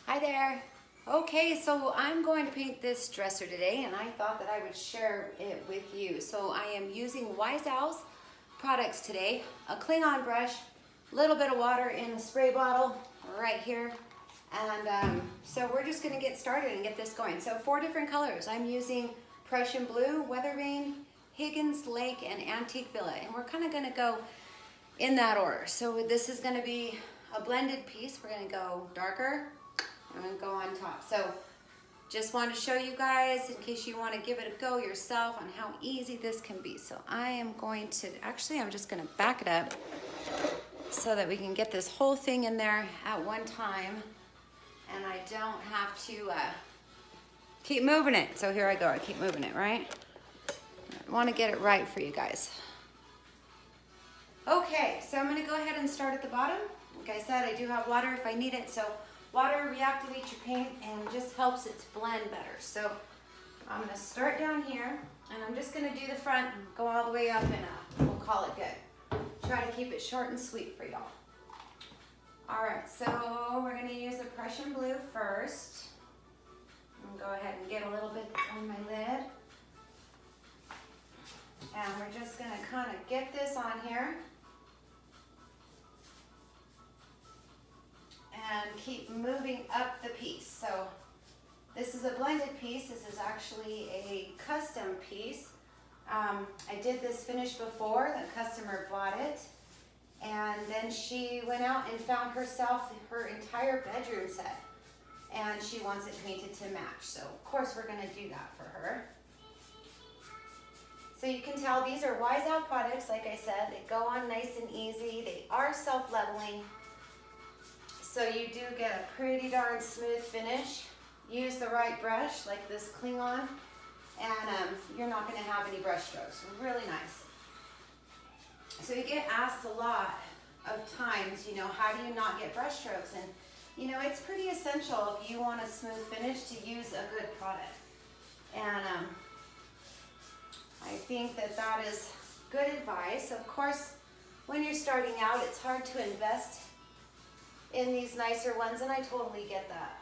Hi there. Okay, so I'm going to paint this dresser today and I thought that I would share it with you. So I am using Wise Owl's products today. A Klingon brush, a little bit of water in a spray bottle right here. And so we're just gonna get started and get this going. So 4 different colors. I'm using Prussian Blue, Weather Vane, Higgins Lake, and Antique Villa. And we're kind of gonna go in that order. So this is gonna be a blended piece. We're gonna go darker, I'm gonna go on top. So just want to show you guys in case you want to give it a go yourself on how easy this can be. So I am going to, actually I'm just gonna back it up so that we can get this whole thing in there at one time and I don't have to keep moving it. So here I go, I keep moving it, right? I want to get it right for you guys. Okay, so I'm gonna go ahead and start at the bottom. Like I said, I do have water if I need it. So water reactivates your paint and just helps it to blend better. So I'm gonna start down here and I'm just gonna do the front and go all the way up and we'll call it good. Try to keep it short and sweet for y'all. All right, so we're gonna use the Prussian Blue first. I'm gonna go ahead and get a little bit on my lid. And we're just gonna kind of get this on here. And keep moving up the piece. So this is a blended piece. This is actually a custom piece. I did this finish before. The customer bought it. And then she went out and found herself her entire bedroom set. And she wants it painted to match. So of course we're gonna do that for her. So you can tell these are Wise Owl products, like I said. They go on nice and easy. They are self-leveling. So you do get a pretty darn smooth finish. Use the right brush, like this Klingon, and you're not gonna have any brush strokes. Really nice. So you get asked a lot of times, you know, how do you not get brush strokes? And you know, it's pretty essential if you want a smooth finish to use a good product. And I think that that is good advice. Of course, when you're starting out, it's hard to invest in these nicer ones, and I totally get that.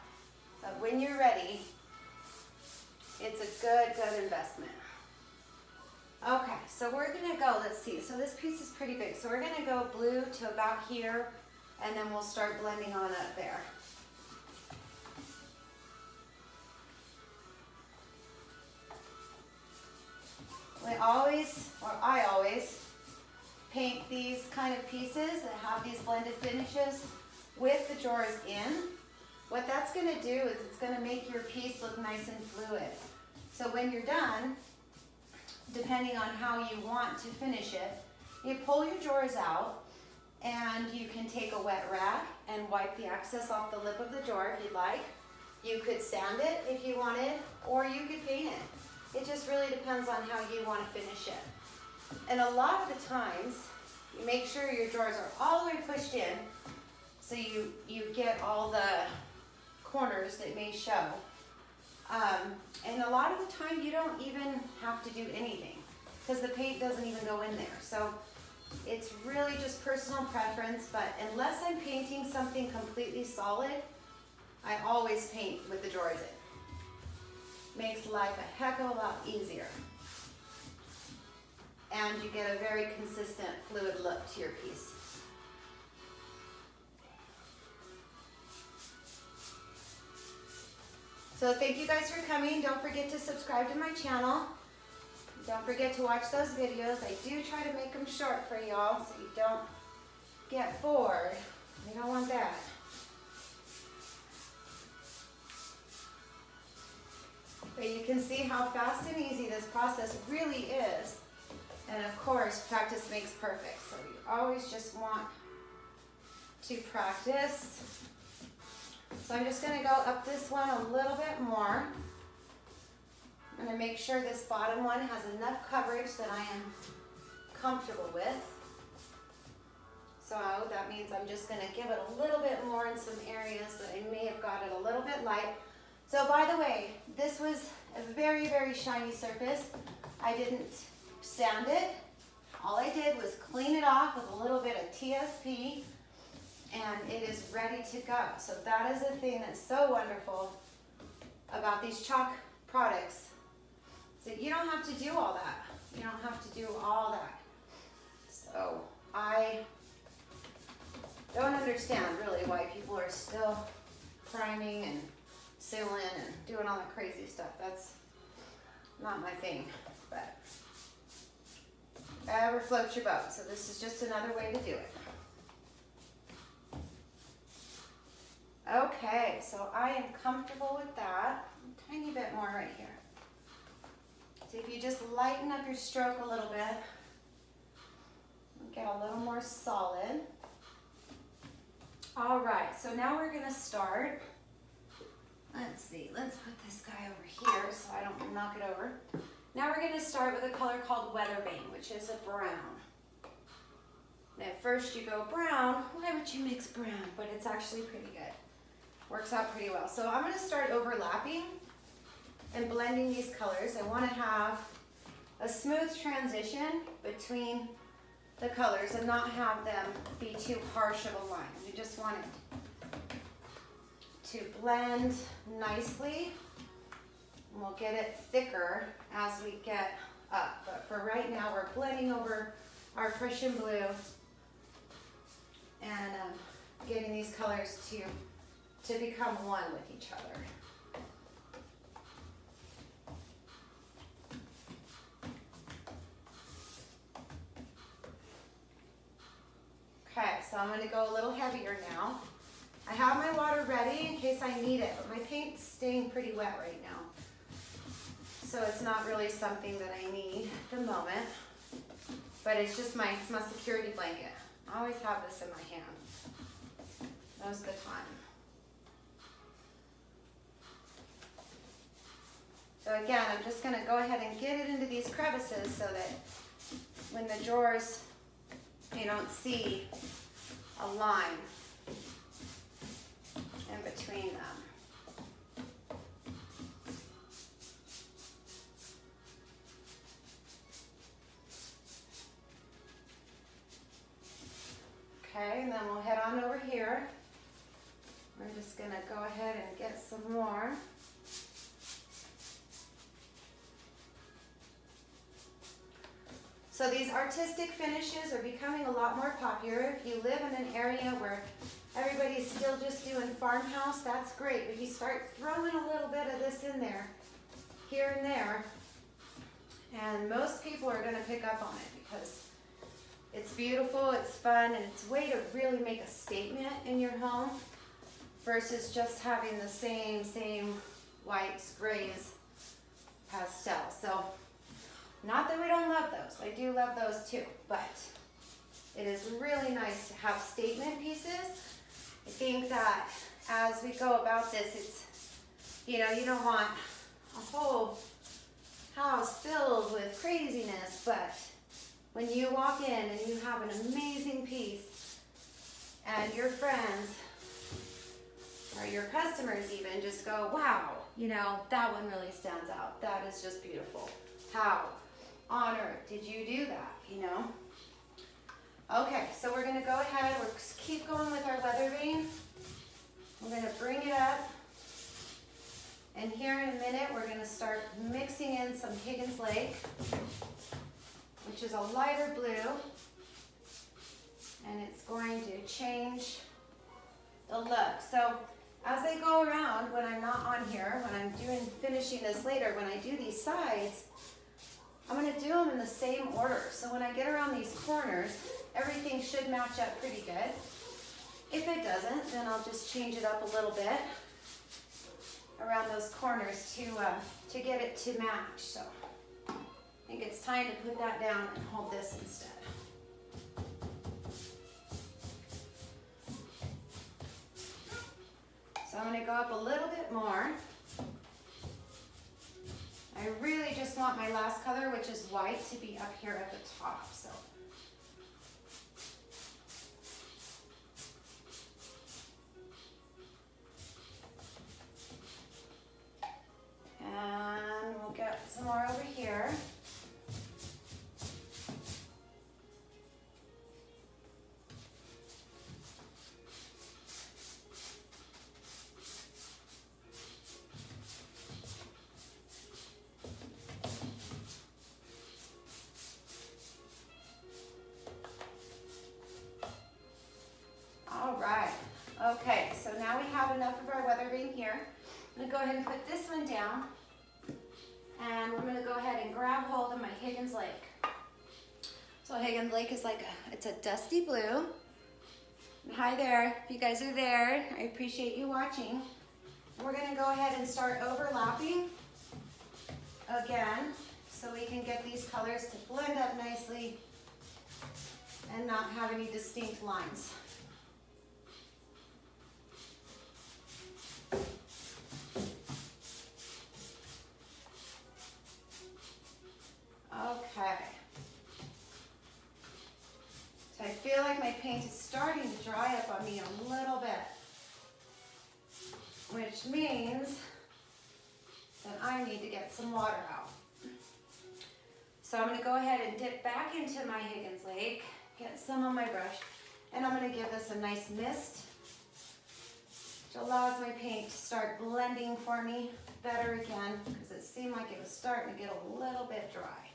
But when you're ready, it's a good investment. Okay, so we're gonna go, let's see, so this piece is pretty big. So we're gonna go blue to about here, and then we'll start blending on up there. I always paint these kind of pieces that have these blended finishes with the drawers in. What that's gonna do is it's gonna make your piece look nice and fluid. So when you're done, depending on how you want to finish it, you pull your drawers out and you can take a wet rag and wipe the excess off the lip of the drawer if you'd like. You could sand it if you wanted, or you could paint it. It just really depends on how you want to finish it. And a lot of the times, you make sure your drawers are all the way pushed in so you get all the corners that may show. And a lot of the time you don't even have to do anything because the paint doesn't even go in there. So it's really just personal preference, but unless I'm painting something completely solid, I always paint with the drawers in. Makes life a heck of a lot easier. And you get a very consistent fluid look to your piece. So thank you guys for coming. Don't forget to subscribe to my channel. Don't forget to watch those videos. I do try to make them short for y'all so you don't get bored. We don't want that. But you can see how fast and easy this process really is. And of course, practice makes perfect. So you always just want to practice. So I'm just gonna go up this one a little bit more. I'm gonna make sure this bottom one has enough coverage that I am comfortable with. So that means I'm just gonna give it a little bit more in some areas that I may have got it a little bit light. So by the way, this was a very shiny surface. I didn't sand it. All I did was clean it off with a little bit of TSP and it is ready to go. So that is the thing that's so wonderful about these chalk products. So you don't have to do all that. You don't have to do all that. So I don't understand really why people are still priming and sealing and doing all that crazy stuff. That's not my thing, but whatever floats your boat. So this is just another way to do it. Okay, so I am comfortable with that. A tiny bit more right here. So if you just lighten up your stroke a little bit, get a little more solid. All right, so now we're gonna start. Let's see, let's put this guy over here so I don't knock it over. Now we're gonna start with a color called Weatherbane, which is a brown. And at first you go brown, why would you mix brown? But it's actually pretty good. Works out pretty well. So I'm gonna start overlapping and blending these colors. I wanna have a smooth transition between the colors and not have them be too harsh of a line. You just want it to blend nicely, and we'll get it thicker as we get up. But for right now, we're blending over our Prussian blue and getting these colors to become one with each other. Okay, so I'm gonna go a little heavier now. I have my water ready in case I need it, but my paint's staying pretty wet right now. So it's not really something that I need at the moment, but it's just it's my security blanket. I always have this in my hand, most of the time. So again, I'm just gonna go ahead and get it into these crevices so that when the drawers, you don't see a line in between them. Okay, and then we'll head on over here. We're just gonna go ahead and get some more. So these artistic finishes are becoming a lot more popular. If you live in an area where everybody's still just doing farmhouse, that's great. But you start throwing a little bit of this in there, here and there, and most people are gonna pick up on it because it's beautiful, it's fun, and it's a way to really make a statement in your home versus just having the same whites, grays, pastel. So, not that we don't love those, I do love those too, but it is really nice to have statement pieces. I think that as we go about this, it's, you don't want a whole house filled with craziness, but when you walk in and you have an amazing piece and your friends or your customers even just go, wow, that one really stands out. That is just beautiful. How on earth did you do that, Okay, so we're gonna go ahead, we'll keep going with our Weatherbane. We're gonna bring it up. And here in a minute, we're gonna start mixing in some Higgins Lake, which is a lighter blue. And it's going to change the look. So as I go around, when I'm not on here, when I'm finishing this later, when I do these sides, I'm gonna do them in the same order. So when I get around these corners, everything should match up pretty good. If it doesn't, then I'll just change it up a little bit around those corners to get it to match. So I think it's time to put that down and hold this instead. So I'm gonna go up a little bit more. I really just want my last color, which is white, to be up here at the top. So and we'll get some more over here. Okay, so now we have enough of our weather vane here. I'm gonna go ahead and put this one down, and we're gonna go ahead and grab hold of my Higgins Lake. So Higgins Lake is like it's a dusty blue. And hi there, if you guys are there, I appreciate you watching. We're gonna go ahead and start overlapping again, so we can get these colors to blend up nicely and not have any distinct lines. Okay. So I feel like my paint is starting to dry up on me a little bit, which means that I need to get some water out. So I'm gonna go ahead and dip back into my Higgins Lake, get some on my brush, and I'm gonna give this a nice mist, which allows my paint to start blending for me better again, because it seemed like it was starting to get a little bit dry.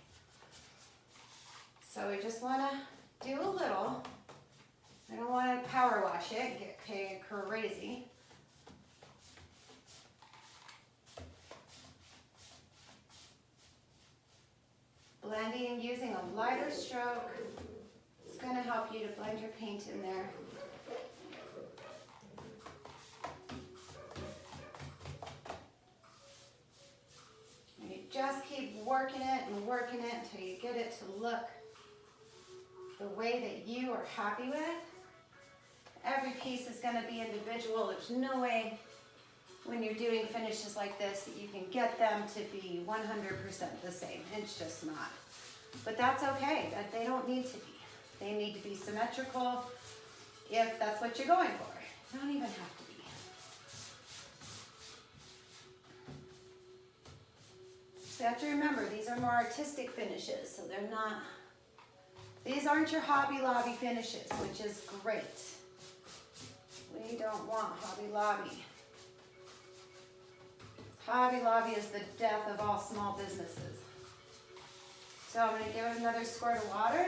So we just wanna do a little. I don't wanna power wash it and get crazy. Blending using a lighter stroke is going to help you to blend your paint in there. And you just keep working it until you get it to look the way that you are happy with. Every piece is going to be individual. There's no way when you're doing finishes like this that you can get them to be 100% the same. It's just not. But that's okay. That they don't need to be. They need to be symmetrical if that's what you're going for. They don't even have to be. So you have to remember, these are more artistic finishes, so they're not, these aren't your Hobby Lobby finishes, which is great. We don't want Hobby Lobby. Hobby Lobby is the death of all small businesses. So I'm going to give it another squirt of water.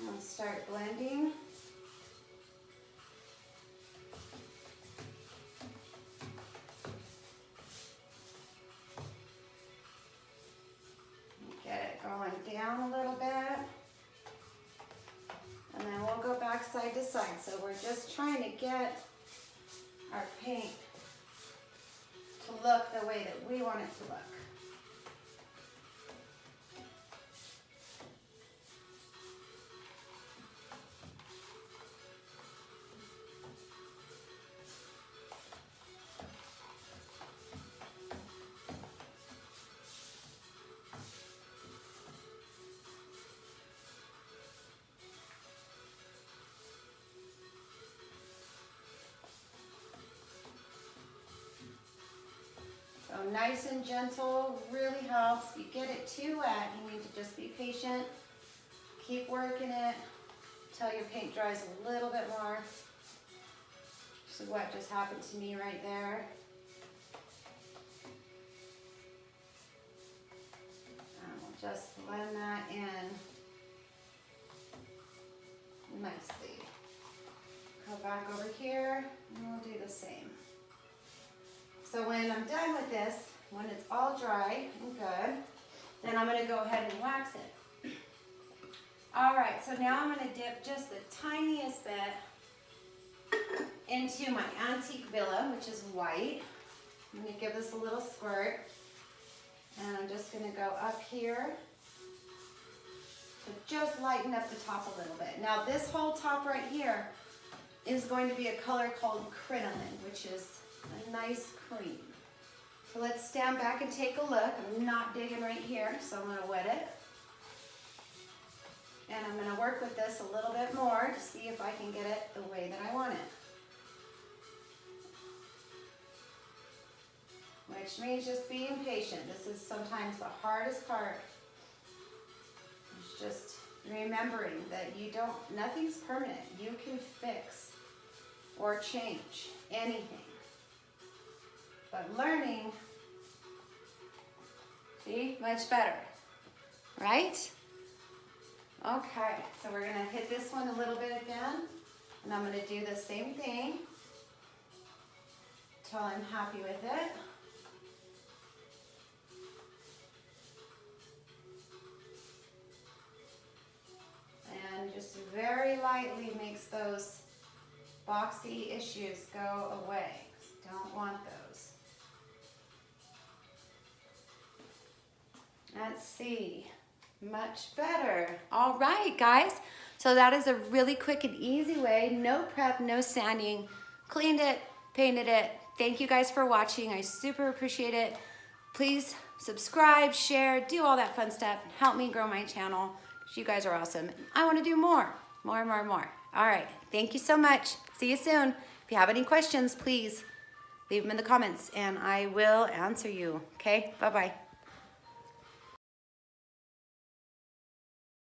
And I'll start blending. Get it going down a little bit. And then we'll go back side to side. So we're just trying to get our paint to look the way that we want it to look. So nice and gentle really helps. You get it too wet, you need to just be patient. Keep working it until your paint dries a little bit more. So what just happened to me right there. And we'll just blend that in nicely. Go back over here and we'll do the same. So when I'm done with this, when it's all dry and good, then I'm going to go ahead and wax it. All right, so now I'm going to dip just the tiniest bit into my Antique Villa, which is white. I'm going to give this a little squirt, and I'm just going to go up here to just lighten up the top a little bit. Now this whole top right here is going to be a color called Crinoline, which is a nice cream. So let's stand back and take a look. I'm not digging right here, so I'm going to wet it. And I'm going to work with this a little bit more to see if I can get it the way that I want it. Which means just being patient. This is sometimes the hardest part. It's just remembering that nothing's permanent. You can fix or change anything. But learning, see, much better, right? Okay, so we're gonna hit this one a little bit again, and I'm gonna do the same thing till I'm happy with it. And just very lightly makes those boxy issues go away. Don't want those. Let's see. Much better. All right, guys. So that is a really quick and easy way. No prep, no sanding. Cleaned it, painted it. Thank you guys for watching. I super appreciate it. Please subscribe, share, do all that fun stuff. Help me grow my channel. You guys are awesome. I want to do more. All right. Thank you so much. See you soon. If you have any questions, please leave them in the comments and I will answer you. Okay? Bye-bye.